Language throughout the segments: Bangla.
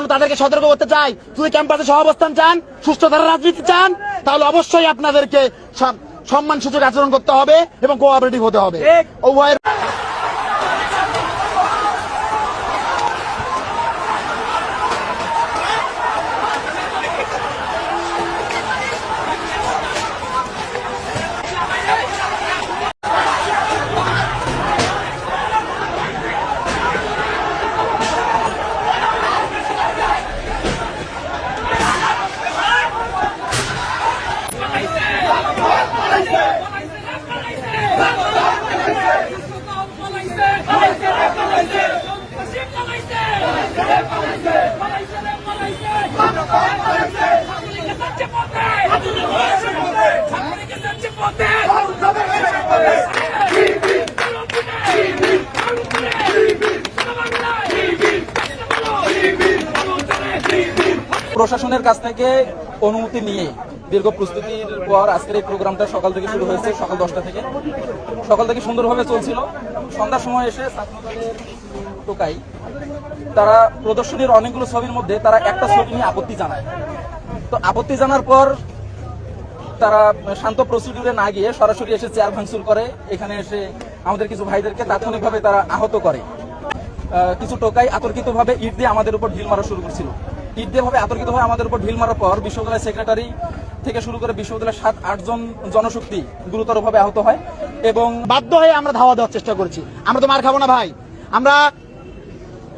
এজন্য তাদেরকে সতর্ক করতে চাই, যদি ক্যাম্পাসে সহাবস্থান চান, সুস্থ ধারা রাজনীতি চান, তাহলে অবশ্যই আপনাদেরকে সম্মানসূচক আচরণ করতে হবে এবং কোঅপারেটিভ হতে হবে। উভয়ের প্রশাসনের কাছ থেকে অনুমতি নিয়ে দীর্ঘ প্রস্তুতির পর আজকের এই প্রোগ্রামটা সকাল থেকে শুরু হয়েছে। সকাল 10টা থেকে সুন্দরভাবে চলছিল। সন্ধ্যার সময় এসে ছাত্রদলের টোকাই তারা প্রদর্শনীর অনেকগুলো ছবির মধ্যে তারা একটা ছবি নিয়ে আপত্তি জানায়। তো আপত্তি জানার পর তারা শান্ত প্রসিডিউরে না গিয়ে সরাসরি এসে চেয়ার ভাঙচুর করে। এখানে এসে আমাদের কিছু ভাইদেরকে তাৎক্ষণিকভাবে তারা আহত করে। কিছু টোকাই আতর্কিতভাবে ইট দিয়ে আমাদের উপর ঢিল মারা শুরু করছিল। ইট দিয়ে আতর্কিতভাবে আমাদের উপর ঢিল মারার পর বিশ্ববিদ্যালয়ের সেক্রেটারি থেকে শুরু করে বিশ্ববিদ্যালয়ের 7-8 জন জনশক্তি গুরুতরভাবে আহত হয় এবং বাধ্য হয়ে আমরা ধাওয়া দেওয়ার চেষ্টা করেছি। আমরা তো মার খাবো না ভাই, আমরা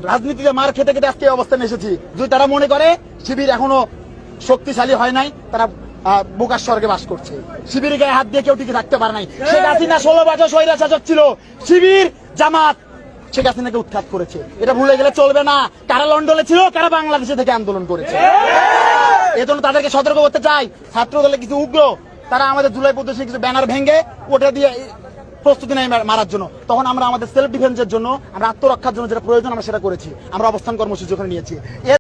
রাজনীতিতে মার খেতে খেতে আজকে এই অবস্থানে এসেছি। যদি তারা মনে করে শিবির এখনো শক্তিশালী হয় নাই, তারা বোকার স্বর্গে বাস করছে। শিবির গায়ে হাত দিয়ে কেউ টিকে থাকতে পারে নাই। শেখ হাসিনা 16 বছর স্বৈরাচার ছিল, শিবির জামাত শেখ হাসিনাকে উৎখাত করেছে। এটা ভুলে গেলে চলবে না। কারা লন্ডনে ছিল, কারা বাংলাদেশে থেকে আন্দোলন করেছে। এজন্য তাদেরকে সতর্ক করতে চাই। ছাত্র দলে কিছু উগ্র তারা আমাদের জুলাই প্রদর্শনী কিছু ব্যানার ভেঙে ওটা দিয়ে প্রস্তুতি নেয় মারার জন্য। তখন আমরা আমাদের সেলফ ডিফেন্সের জন্য, আমরা আত্মরক্ষার জন্য যেটা প্রয়োজন আমরা সেটা করেছি। আমরা অবস্থান কর্মসূচি ওখানে নিয়েছি।